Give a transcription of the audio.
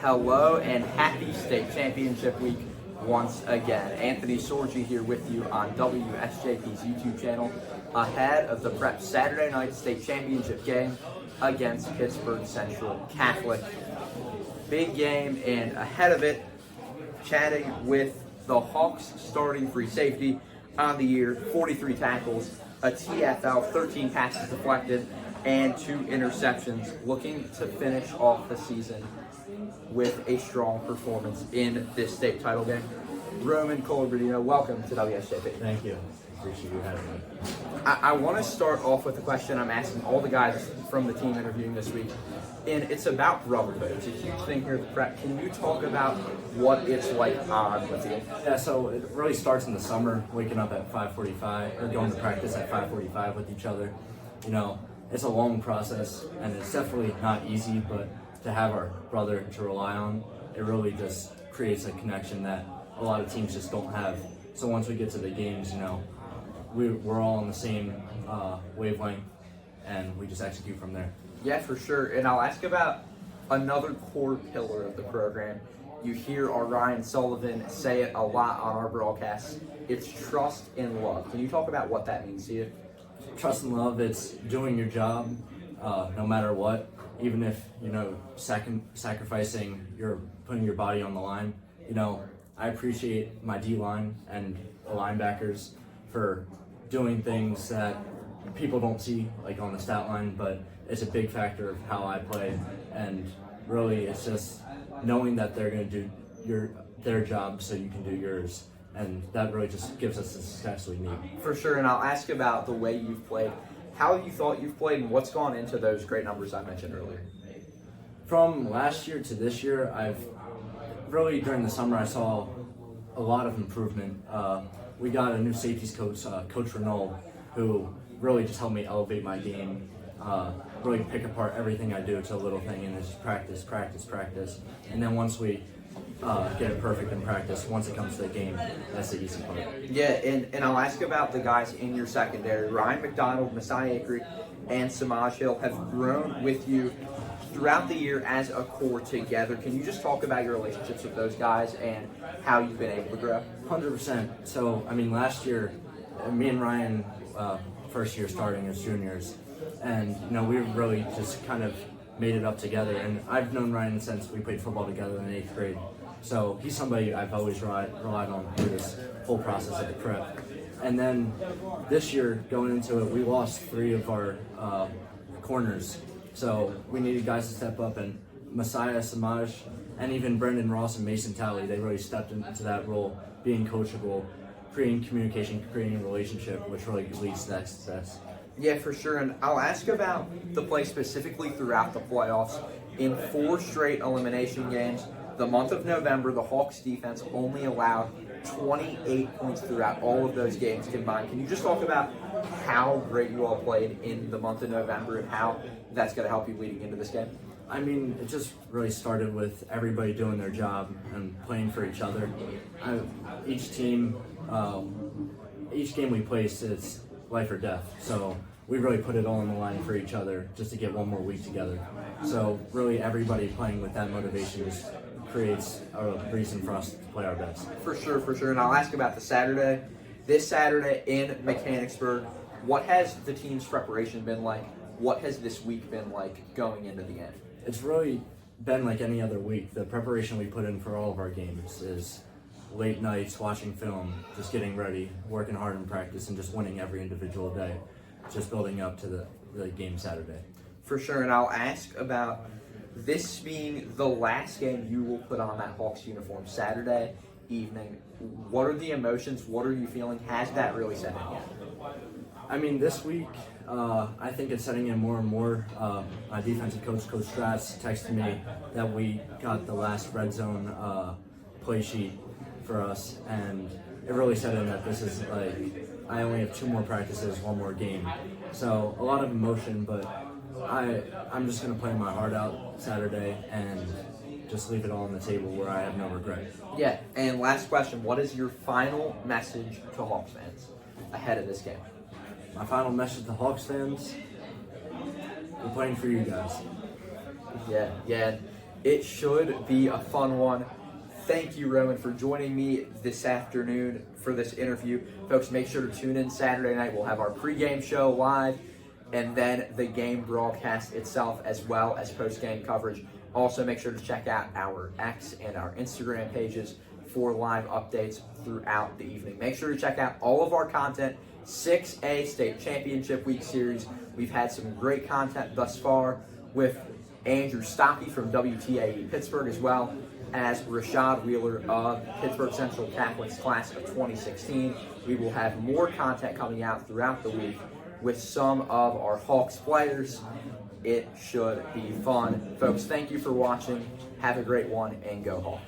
Hello and happy state championship week once again. Anthony Sorgi here with you on WSJP's YouTube channel ahead of the Prep Saturday night state championship game against Pittsburgh Central Catholic. Big game, and ahead of it, chatting with the Hawks starting free safety on the year, 43 tackles, a TFL, 13 passes deflected, and 2 interceptions, looking to finish off the season with a strong performance in this state title game. Roman Colaberdino, welcome to WSJP. Thank you. Appreciate you having me. I want to start off with a question I'm asking all the guys from the team interviewing this week, and it's about brotherhood. It's a huge thing here at the Prep. Can you talk about what it's like on the field? Yeah, so it really starts in the summer, waking up at 5:45 or going to practice at 5:45 with each other. You know, it's a long process, and it's definitely not easy, but to have our brother to rely on, it really just creates a connection that a lot of teams just don't have. So once we get to the games, you know, we're all on the same wavelength, and we just execute from there. Yeah, for sure. And I'll ask about another core pillar of the program. You hear our Ryan Sullivan say it a lot on our broadcasts. It's trust and love. Can you talk about what that means to you? Trust and love, it's doing your job no matter what, even if, you know, sacrificing, you're putting your body on the line. You know, I appreciate my D-line and the linebackers for doing things that people don't see, like on the stat line, but it's a big factor of how I play. And really, it's just knowing that they're going to do their job so you can do yours. And that really just gives us the success we need. For sure, and I'll ask about the way you've played. How you thought you've played, and what's gone into those great numbers I mentioned earlier? From Last year to this year, during the summer, I saw a lot of improvement. We got a new safeties coach, Coach Renault, who really just helped me elevate my game, really pick apart everything I do to a little thing, and just practice. And then once we get it perfect in practice, once it comes to the game, that's the easy part. Yeah, and I'll ask about the guys in your secondary. Ryan McDonald, Messiah Acri, and Samaj Hill have grown with you throughout the year as a core together. Can you just talk about your relationships with those guys and how you've been able to grow? 100%. So, I mean, last year, me and Ryan, first year starting as juniors, and, you know, we really just kind of made it up together. And I've known Ryan since we played football together in 8th grade. So he's somebody I've always relied on through this whole process of the prep. And then this year, going into it, we lost 3 of our corners. So we needed guys to step up, and Messiah, Samaj, and even Brendan Ross and Mason Talley, they really stepped into that role, being coachable, creating communication, creating a relationship, which really leads to that success. Yeah, for sure. And I'll ask about the play specifically throughout the playoffs. In 4 straight elimination games, the month of November, the Hawks defense only allowed 28 points throughout all of those games combined. Can you just talk about how great you all played in the month of November and how that's going to help you leading into this game? I mean, it just really started with everybody doing their job and playing for each other. Each game we place, it's life or death. So we really put it all on the line for each other just to get one more week together. So really everybody playing with that motivation just creates a reason for us to play our best. For sure. And I'll ask about this Saturday in Mechanicsburg. What has the team's preparation been like? What has this week been like going into the game? It's really been like any other week. The preparation we put in for all of our games is late nights, watching film, just getting ready, working hard in practice, and just winning every individual day, just building up to the game Saturday. For sure, and I'll ask about this being the last game you will put on that Hawks uniform Saturday evening. What are the emotions? What are you feeling? Has that really set in yet? I mean, this week, I think it's setting in more and more. My defensive coach, Coach Stratz, texted me that we got the last red zone play sheet for us, and it really set in that this is like, I only have 2 more practices, 1 more game. So a lot of emotion, but I'm just going to play my heart out Saturday and just leave it all on the table where I have no regret. Yeah, and last question, what is your final message to Hawks fans ahead of this game? My final message to Hawks fans, we're playing for you guys. Yeah. It should be a fun one. Thank you, Roman, for joining me this afternoon for this interview. Folks, make sure to tune in Saturday night. We'll have our pregame show live and then the game broadcast itself, as well as post-game coverage. Also, make sure to check out our X and our Instagram pages for live updates throughout the evening. Make sure to check out all of our content, 6A State Championship Week series. We've had some great content thus far with Andrew Stockey from WTAE Pittsburgh, as well as Rashad Wheeler of Pittsburgh Central Catholic's class of 2016. We will have more content coming out throughout the week with some of our Hawks players. It should be fun. Folks, thank you for watching. Have a great one, and go Hawks.